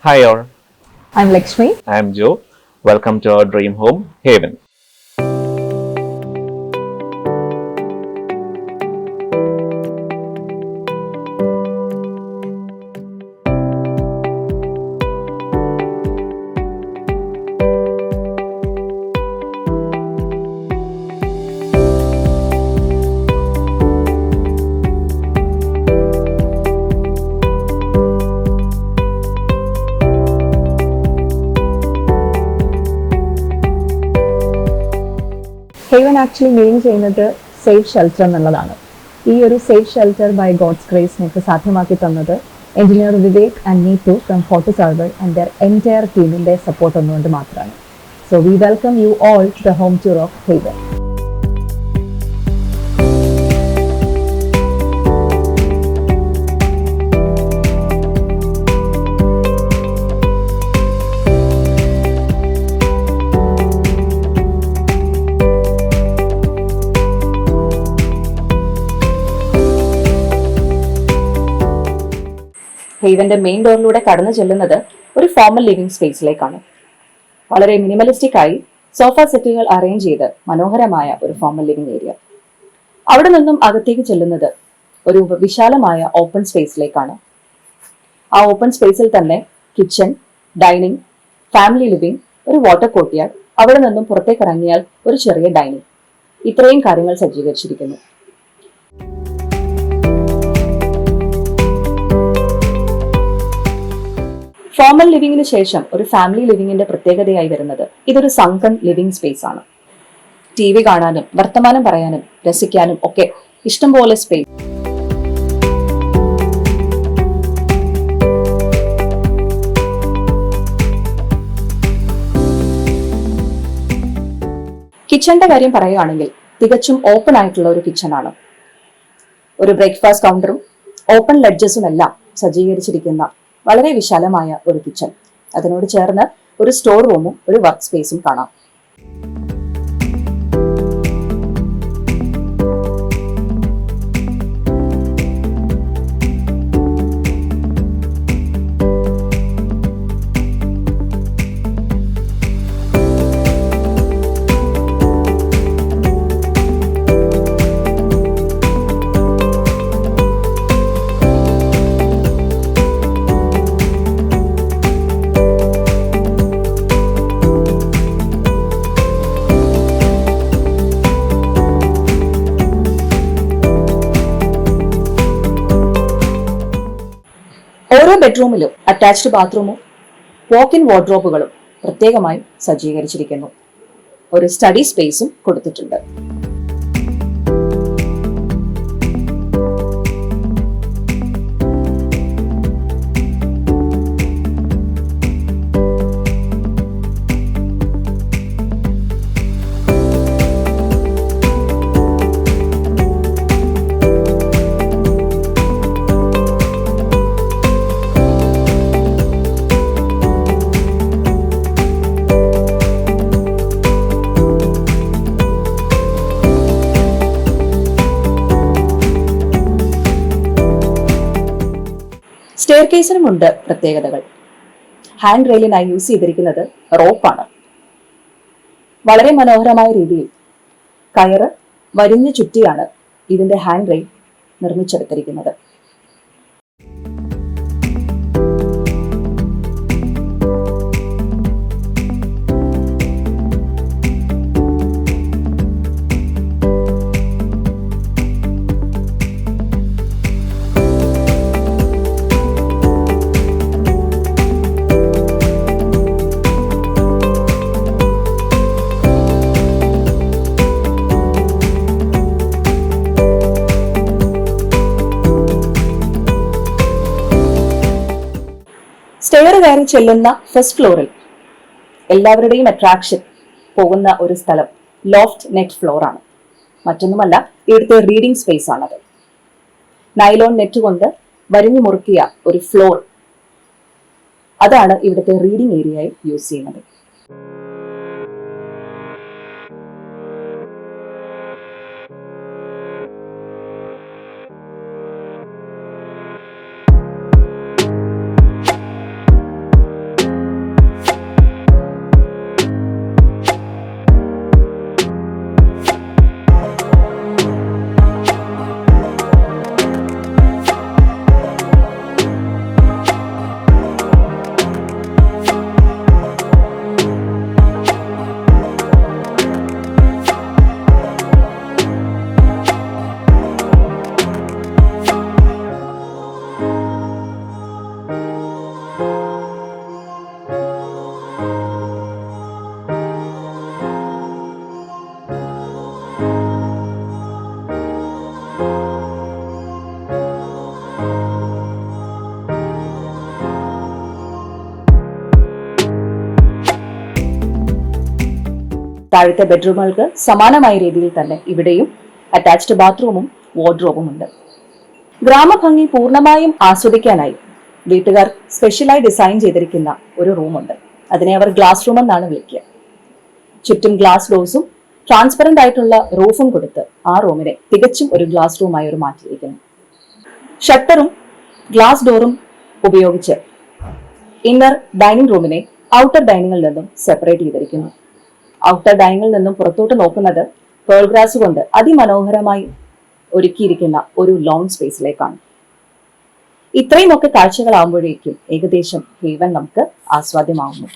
Hi all, I'm Lakshmi. I am Joe. Welcome to our dream home, Haven. Haven actually mean ചെയ്യുന്നത് safe shelter എന്നുള്ളതാണ്. ഈ ഒരു safe shelter by God's grace നിങ്ങൾക്ക് സാധ്യമാക്കി തന്നത് engineer Vivek and Neethu from Fortis Arbor and the entire ടീമിന്റെ support ഒന്നുകൊണ്ട് മാത്രമാണ്. So we welcome you all to the home tour of Haven. ഹേവന്റെ മെയിൻ ഡോറിലൂടെ കടന്നു ചെല്ലുന്നത് ഒരു ഫോർമൽ ലിവിംഗ് സ്പേസിലേക്കാണ്. വളരെ മിനിമലിസ്റ്റിക് ആയി സോഫ സെറ്റുകൾ അറേഞ്ച് ചെയ്ത് മനോഹരമായ ഒരു ഫോർമൽ ലിവിംഗ് ഏരിയ. അവിടെ നിന്നും അകത്തേക്ക് ചെല്ലുന്നത് ഒരു വിശാലമായ ഓപ്പൺ സ്പേസിലേക്കാണ്. ആ ഓപ്പൺ സ്പേസിൽ തന്നെ കിച്ചൺ, ഡൈനിങ്, ഫാമിലി ലിവിംഗ്, ഒരു വാട്ടർ കോർട്ട്യാർഡ്, അവിടെ നിന്നും പുറത്തേക്ക് ഇറങ്ങിയാൽ ഒരു ചെറിയ ഡൈനിങ്, ഇത്രയും കാര്യങ്ങൾ സജ്ജീകരിച്ചിരിക്കുന്നു. ഫോർമൽ ലിവിംഗിന് ശേഷം ഒരു ഫാമിലി ലിവിംഗിന്റെ പ്രത്യേകതയായി വരുന്നത് ഇതൊരു സങ്കൺ ലിവിംഗ് സ്പേസ് ആണ്. TV കാണാനും വർത്തമാനം പറയാനും രസിക്കാനും ഒക്കെ ഇഷ്ടംപോലെ സ്പേസ്. കിച്ചന്റെ കാര്യം പറയുകയാണെങ്കിൽ തികച്ചും ഓപ്പൺ ആയിട്ടുള്ള ഒരു കിച്ചണാണ്. ഒരു ബ്രേക്ക്ഫാസ്റ്റ് കൗണ്ടറും ഓപ്പൺ ലെഡ്ജസും എല്ലാം സജ്ജീകരിച്ചിരിക്കുന്ന വളരെ വിശാലമായ ഒരു കിച്ചൺ. അതിനോട് ചേർന്ന് ഒരു സ്റ്റോർ റൂമും ഒരു വർക്ക് സ്പേസും കാണാം. ഓരോ ബെഡ്റൂമിലും അറ്റാച്ച്ഡ് ബാത്റൂമും വാക്ക് ഇൻ വാർഡ്രോബുകളും പ്രത്യേകമായി സജ്ജീകരിച്ചിരിക്കുന്നു. ഒരു സ്റ്റഡി സ്പേസും കൊടുത്തിട്ടുണ്ട്. സ്റ്റെയർ കേസിനുമുണ്ട് പ്രത്യേകതകൾ. ഹാൻഡ് റെയിലിനായി യൂസ് ചെയ്തിരിക്കുന്നത് റോപ്പാണ്. വളരെ മനോഹരമായ രീതിയിൽ കയറ് വരിഞ്ഞു ചുറ്റിയാണ് ഇതിന്റെ ഹാൻഡ് റെയിൽ നിർമ്മിച്ചെടുത്തിരിക്കുന്നത്. സ്റ്റെയർ കയറി ചെല്ലുന്ന ഫസ്റ്റ് ഫ്ലോറിൽ എല്ലാവരുടെയും അട്രാക്ഷൻ പോകുന്ന ഒരു സ്ഥലം ലോഫ്റ്റ് നെറ്റ് ഫ്ലോർ ആണ്. മറ്റൊന്നുമല്ല, ഇവിടുത്തെ റീഡിംഗ് സ്പേസ് ആണത്. നൈലോൺ നെറ്റ് കൊണ്ട് വരിഞ്ഞു മുറുക്കിയ ഒരു ഫ്ലോർ, അതാണ് ഇവിടുത്തെ റീഡിംഗ് ഏരിയയായി യൂസ് ചെയ്യുന്നത്. താഴത്തെ ബെഡ്റൂമുകൾക്ക് സമാനമായ രീതിയിൽ തന്നെ ഇവിടെയും അറ്റാച്ച്ഡ് ബാത്റൂമും വാർഡ്രോബും ഉണ്ട്. ഗ്രാമഭംഗി പൂർണ്ണമായും ആസ്വദിക്കാനായി വീട്ടുകാർ സ്പെഷ്യലായി ഡിസൈൻ ചെയ്തിരിക്കുന്ന ഒരു റൂമുണ്ട്. അതിനെ അവർ ഗ്ലാസ് റൂം എന്നാണ് വിളിക്കുക. ചുറ്റും ഗ്ലാസ് ഡോഴ്സും ട്രാൻസ്പെറന്റ് ആയിട്ടുള്ള റൂഫും കൊടുത്ത് ആ റൂമിനെ തികച്ചും ഒരു ഗ്ലാസ് റൂമായി ഒരു മാറ്റിയിരിക്കുന്നു. ഷട്ടറും ഗ്ലാസ് ഡോറും ഉപയോഗിച്ച് ഇന്നർ ഡൈനിങ് റൂമിനെ ഔട്ടർ ഡൈനിങ്ങിൽ നിന്നും സെപ്പറേറ്റ് ചെയ്തിരിക്കുന്നു. ഔട്ടർ ഡൈനിങ്ങിൽ നിന്നും പുറത്തോട്ട് നോക്കുന്നത് പേൾ ഗ്രാസ് കൊണ്ട് അതിമനോഹരമായി ഒരുക്കിയിരിക്കുന്ന ഒരു ലോൺ സ്പേസിലേക്കാണ്. ഇത്രയുമൊക്കെ കാഴ്ചകളാകുമ്പോഴേക്കും ഏകദേശം ഹേവൻ നമുക്ക് ആസ്വാദ്യമാവുന്നു.